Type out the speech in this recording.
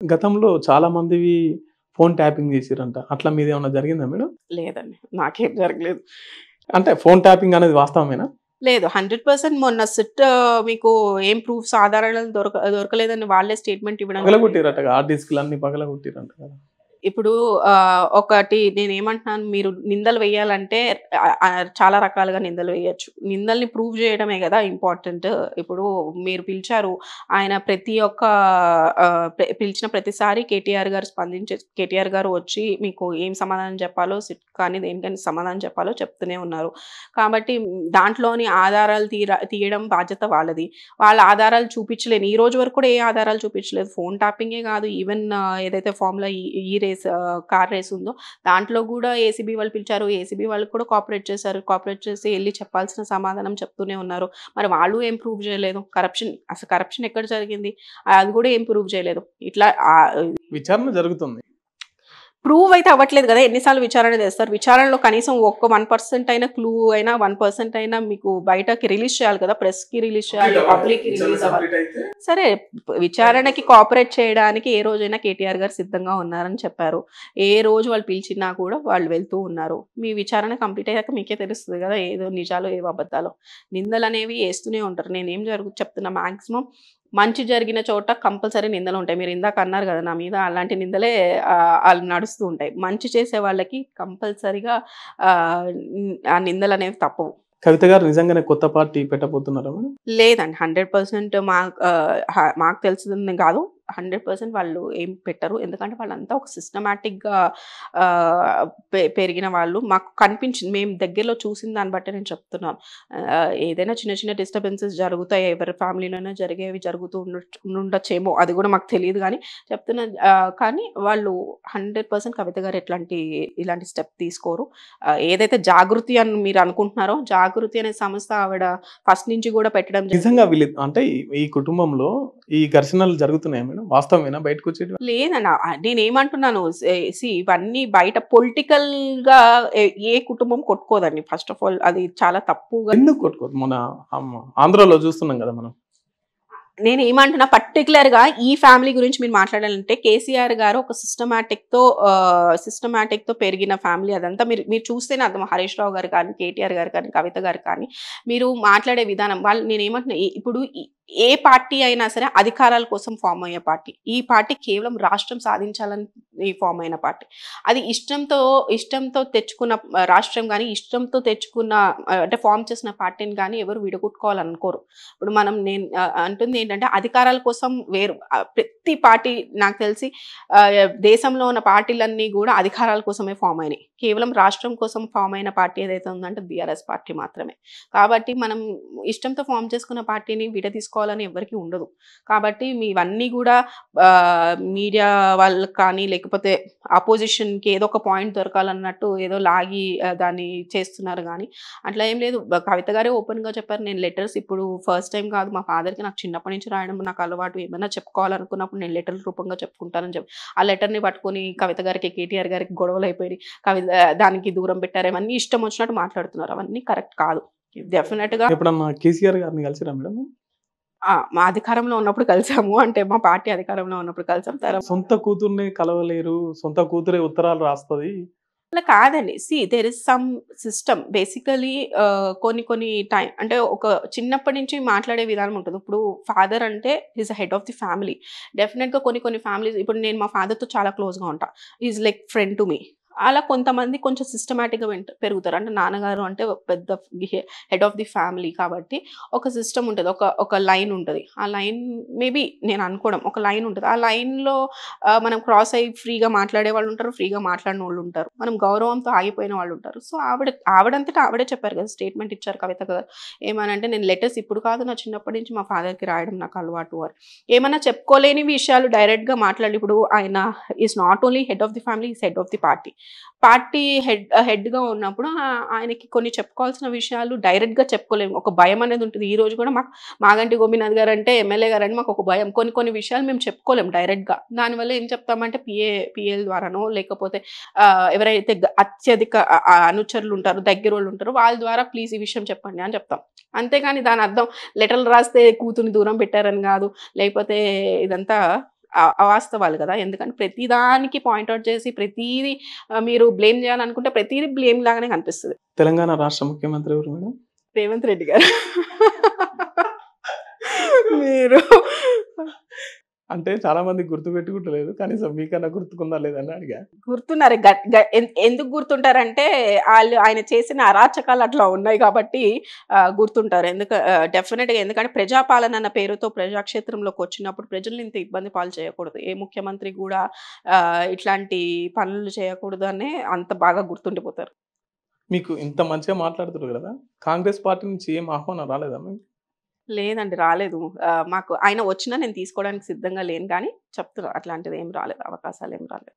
గతంలో చాలా మందివి phone tapping చేసిర్రంట. అట్లా మీదేమన్నా జరిగిందా మేడం? లేదండి. నాకేం జరగలేదు. అంటే ఫోన్ ట్యాపింగ్ అనేది వాస్తవమేనా? లేదు. 100% మొన్న సిట్ మీకు ఏం ప్రూఫ్స్ ఆధారాలు దొరకలేదని వాళ్ళే స్టేట్‌మెంట్ ఇవ్వడం జరిగింది. పగలగొట్టిర్రటగా. హార్డ్ డిస్క్‌లన్నీ పగలగొట్టిర్రంట కదా! ఇప్పుడు ఒకటి నేనేమంటున్నాను, మీరు నిందలు వేయాలంటే చాలా రకాలుగా నిందలు వేయొచ్చు. నిందల్ని ప్రూవ్ చేయడమే గదా ఇంపార్టెంట్. ఇప్పుడు మీరు పిలిచారు. ఆయన ప్రతి ఒక్క పిలిచిన ప్రతిసారి కేటీఆర్ గారు వచ్చి మీకు ఏం సమాధానం చెప్పాలో సిట్ కానీ దేనికని సమాధానం చెప్పాలో చెప్తూనే ఉన్నారు. కాబట్టి దాంట్లోని ఆధారాలు తీయడం బాధ్యత వాళ్ళది. వాళ్ళ ఆధారాలు చూపించలేను. ఈ రోజు వరకు కూడా ఏ ఆధారాలు చూపించలేదు. ఫోన్ ట్యాపింగే కాదు, ఈవెన్ ఏదైతే ఫార్ములా ఈ రేస్ కార్ రేస్ ఉందో దాంట్లో కూడా ఏసీబీ వాళ్ళు పిలిచారు. ఏసీబీ వాళ్ళు కూడా కోఆపరేట్ చేశారు. కోఆపరేట్ చేసి ఎళ్లి చెప్పాల్సిన సమాధానం చెప్తూనే ఉన్నారు. మరి వాళ్ళు ఏం ప్రూవ్ చేయలేదు. అసలు కరప్షన్ ఎక్కడ జరిగింది? అది కూడా ఏం ప్రూవ్ చేయలేదు. ఇట్లా విచారణ జరుగుతుంది. ప్రూవ్ అయితే అవ్వట్లేదు కదా! ఎన్ని సార్లు విచారణ చేస్తారు? విచారణలో కనీసం ఒక్క 1% అయినా క్లూ అయినా 1% అయినా మీకు బయటకి రిలీజ్ చేయాలి కదా! ప్రెస్‌కి రిలీజ్ చేయాలి. పబ్లిక్‌కి రిలీజ్ అవ్వాలి. సరే, విచారణకి కోఆపరేట్ చేయడానికి ఏ రోజైనా కేటీఆర్ గారు సిద్ధంగా ఉన్నారని చెప్పారు. ఏ రోజు వాళ్ళు పిలిచినా కూడా వాళ్ళు వెళ్తూ ఉన్నారు. మీ విచారణ కంప్లీట్ అయ్యాక మీకే తెలుస్తది కదా! ఏదో నిజాలో ఏవో అబద్ధాలో. నిందలనేవి ఏస్తూనే ఉంటారు. నేనేం చెప్తున్నా, మాక్సిమం మంచి జరిగిన చోట కంపల్సరీ నిందలుంటాయి. మీరు ఇందాక అన్నారు గదా! నా మీద అలాంటి నిందలే నడుస్తూ ఉంటాయి. మంచి చేసే వాళ్ళకి కంపల్సరీగా ఆ నిందలనేవి తప్పవు. కవిత గారు నిజంగానే కొత్త పార్టీ పెట్టబోతున్నారా మేడం? లేదండి. 100% మాకు తెలిసింది గాదు. 100% వాళ్ళు ఏం పెట్టరు. ఎందుకంటే వాళ్ళంతా ఒక సిస్టమాటిక్‌గా పెరిగిన వాళ్ళు. మాకు కనిపించింది. మేము దగ్గరలో చూసిన దాన్ని బట్టే నేను చెప్తున్నాను. ఏదైనా చిన్న చిన్న డిస్టర్బెన్సెస్ జరుగుతాయి. ఎవరి ఫ్యామిలీలోనైనా జరిగేవి జరుగుతూ ఉండుండొచ్చేమో. అది గూడా మాకు తెలీదు గానీ చెప్తున్నా. కానీ వాళ్ళు 100% కవిత గారు ఇలాంటి స్టెప్ తీసుకోరు. ఏదైతే జాగృతి అని మీరు అనుకుంటున్నారో, జాగృతి అనే సంస్థ ఆవిడ ఫస్ట్ నుంచి గూడా పెట్టడం నిజంగా వీళ్ళు అంటే ఈ కుటుంబంలో ఈ ఘర్షణలు జరుగుతున్నాయా మేడం? వాస్తవమేనా బయటకొచ్చేటివి? లేదన్న. నేనేమంటున్నాను, ఇవన్నీ బయట పొలిటికల్‌గా ఏ కుటుంబం కొట్టుకోదండి. ఫస్ట్ ఆఫ్ ఆల్ అది చాలా తప్పుగా. ఎందుకు కొట్టుకోదు? మన ఆంధ్రాలో చూస్తున్నాం కదా మనం. నేనేమంటున్నా, పర్టిక్యులర్‌గా ఈ ఫ్యామిలీ గురించి మీరు మాట్లాడాలంటే కేసీఆర్ గారు ఒక సిస్టమాటిక్‌తో పెరిగిన ఫ్యామిలీ అదంతా. మీరు చూస్తేనే అర్థం. హరీష్ రావు గారు కానీ, కేటీఆర్ గారు కానీ, కవిత గారు కానీ, మీరు మాట్లాడే విధానం నేనేమంటున్నా, ఇప్పుడు ఏ పార్టీ అయినా సరే అధికారాల కోసం ఫార్మ్ అయ్యే పార్టీ. ఈ పార్టీ కేవలం రాష్ట్రం సాధించాలని ఫార్మ్ అయిన పార్టీ. అది ఇష్టంతో తెచ్చుకున్న రాష్ట్రం గానీ, ఇష్టంతో తెచ్చుకున్న అంటే ఫార్మ్ చేసిన పార్టీని గానీ ఎవరు విడగొట్టుకోవాలనుకోరు. ఇప్పుడు నేను అంటుంది ఏంటంటే, అధికారాల కోసం ప్రతి పార్టీ నాకు తెలిసి దేశంలో ఉన్న పార్టీలన్నీ కూడా అధికారాల కోసమే ఫార్మ్ అయినాయి. కేవలం రాష్ట్రం కోసం ఫార్మ్ అయిన పార్టీ ఏదైతే ఉందంటే బీఆర్ఎస్ పార్టీ మాత్రమే. కాబట్టి మనం ఇష్టంతో ఫార్మ్ చేసుకున్న పార్టీని విడదీసుకోవాలని ఎవరికీ ఉండదు. కాబట్టి ఇవన్నీ కూడా మీడియా వాళ్ళకి కానీ, లేకపోతే అపోజిషన్‌కి ఏదో ఒక పాయింట్ దొరకాలన్నట్టు ఏదో లాగి దాన్ని చేస్తున్నారు గానీ, అట్లా ఏం లేదు. కవిత గారే ఓపెన్‌గా చెప్పారు. నేను లెటర్స్ ఇప్పుడు ఫస్ట్ టైమ్ కాదు, మా ఫాదర్‌కి నాకు చిన్నప్పటి నుంచి రాయడం నాకు అలవాటు. ఏమైనా చెప్పుకోవాలనుకున్నప్పుడు నేను లెటర్ల రూపంగా చెప్పుకుంటానని చెప్పి, ఆ లెటర్‌ని పట్టుకొని కవిత గారికి, కేటీఆర్ గారికి గొడవలయిపోయినాయి. దానికి దూరం పెట్టారు. ఇవన్నీ ఇష్టం వచ్చినట్టు మాట్లాడుతున్నారు. అవన్నీ కరెక్ట్ కాదు. డెఫినిట్‌గా. ఎప్పుడన్నా కేసీఆర్ గారిని కలిసిరా మేడం? మా అధికారంలో ఉన్నప్పుడు కలిసాము. అంటే మా పార్టీ అధికారంలో ఉన్నప్పుడు కలిసాం. సొంత కూతుర్ని కలవలేరు. సొంత కూతురే ఉత్తరాలు రాస్తది. అలా కాదండి. There is some system. Basically కొన్ని టైం అంటే ఒక చిన్నప్పటి నుంచి మాట్లాడే విధానం ఉంటది. ఇప్పుడు ఫాదర్ అంటే is the head of the family. డెఫినిట్‌గా కొన్ని ఫ్యామిలీస్, ఇప్పుడు నేను మా ఫాదర్‌తో చాలా క్లోజ్‌గా ఉంటా. Is like friend to me. అలా కొంతమంది కొంచెం సిస్టమాటిక్‌గా పెరుగుతారు. అంటే నాన్నగారు అంటే పెద్ద హెడ్ ఆఫ్ ది ఫ్యామిలీ కాబట్టి ఒక సిస్టమ్ ఉంటది. ఒక లైన్ ఉంటది. ఆ లైన్ మేబీ నేను అనుకోవడం ఒక లైన్ ఉంటది. ఆ లైన్‌లో మనం క్రాస్ అయ్యి ఫ్రీగా మాట్లాడే వాళ్ళు ఉంటారు. ఫ్రీగా మాట్లాడినోళ్ళు ఉంటారు. మనం గౌరవంతో ఆగిపోయిన వాళ్ళు ఉంటారు. సో, ఆవిడంతటా ఆవిడే చెప్పారు కదా! స్టేట్మెంట్ ఇచ్చారు కవిత గారు. ఏమనంటే, నేను లెటర్స్ ఇప్పుడు కాదు, నా చిన్నప్పటి నుంచి మా ఫాదర్‌కి రాయడం నాకు అలవాటు అని. ఏమన్నా చెప్పుకోలేని విషయాలు డైరెక్ట్‌గా మాట్లాడి, ఇప్పుడు ఆయన is not only head of the family, is head of the party. Party హెడ్‌గా ఉన్నప్పుడు ఆయనకి కొన్ని చెప్పుకోవాల్సిన విషయాలు డైరెక్ట్‌గా చెప్పుకోలేము. ఒక భయం అనేది ఉంటది. ఈ రోజు కూడా Maganti Gopinath guarantee, MLA guarantee మాకు ఒక భయం. కొన్ని విషయాలు మేము చెప్పుకోలేం డైరెక్ట్‌గా. దానివల్ల ఏం చెప్తామంటే పీఏల ద్వారానో, లేకపోతే ఎవరైతే అత్యధిక అనుచరులు ఉంటారో, దగ్గరోళ్ళు ఉంటారో వాళ్ళ ద్వారా ప్లీజ్ ఈ విషయం చెప్పండి అని చెప్తాం. అంతేగాని దాని అర్థం లెటర్‌లు రాస్తే కూతుర్ని దూరం పెట్టారని కాదు. లేకపోతే ఇదంతా అవాస్తవాలు కదా. ఎందుకంటే ప్రతిదానికి పాయింట్అవుట్ చేసి ప్రతీది మీరు బ్లేమ్ చేయాలనుకుంటే ప్రతీది బ్లేమ్ లాగానే కనిపిస్తుంది. తెలంగాణ రాష్ట్ర ముఖ్యమంత్రి ఎవరు మేడం? రేవంత్ రెడ్డి గారు. మీరు అంటే చాలా మంది గుర్తు పెట్టుకుంటలేదు. కనీసం మీకన్నా గుర్తుకుందా లేదని అడిగా. గుర్తున్నారు. ఎందుకు గుర్తుంటారంటే ఆయన చేసిన అరాచకాలు అట్లా ఉన్నాయి కాబట్టి గుర్తుంటారు. డెఫినిట్‌గా ఎందుకంటే ప్రజాపాలన అన్న పేరుతో ప్రజాక్షేత్రంలోకి వచ్చినప్పుడు ప్రజల్ని ఇంత ఇబ్బంది పాలు చేయకూడదు. ఏ ముఖ్యమంత్రి కూడా ఇట్లాంటి పనులు చేయకూడదు అనే అంత బాగా గుర్తుండిపోతారు. మీకు ఇంత మంచిగా మాట్లాడుతుర్రు కదా! కాంగ్రెస్ పార్టీ నుంచి ఏం ఆహ్వానం రాలేదా మీకు? లేదండి, రాలేదు. మాకు ఆయన వచ్చినా నేను తీసుకోవడానికి సిద్ధంగా లేను కానీ చెప్తున్నా, అట్లాంటిది ఏం రాలేదు. అవకాశాలు ఏం రాలేదు.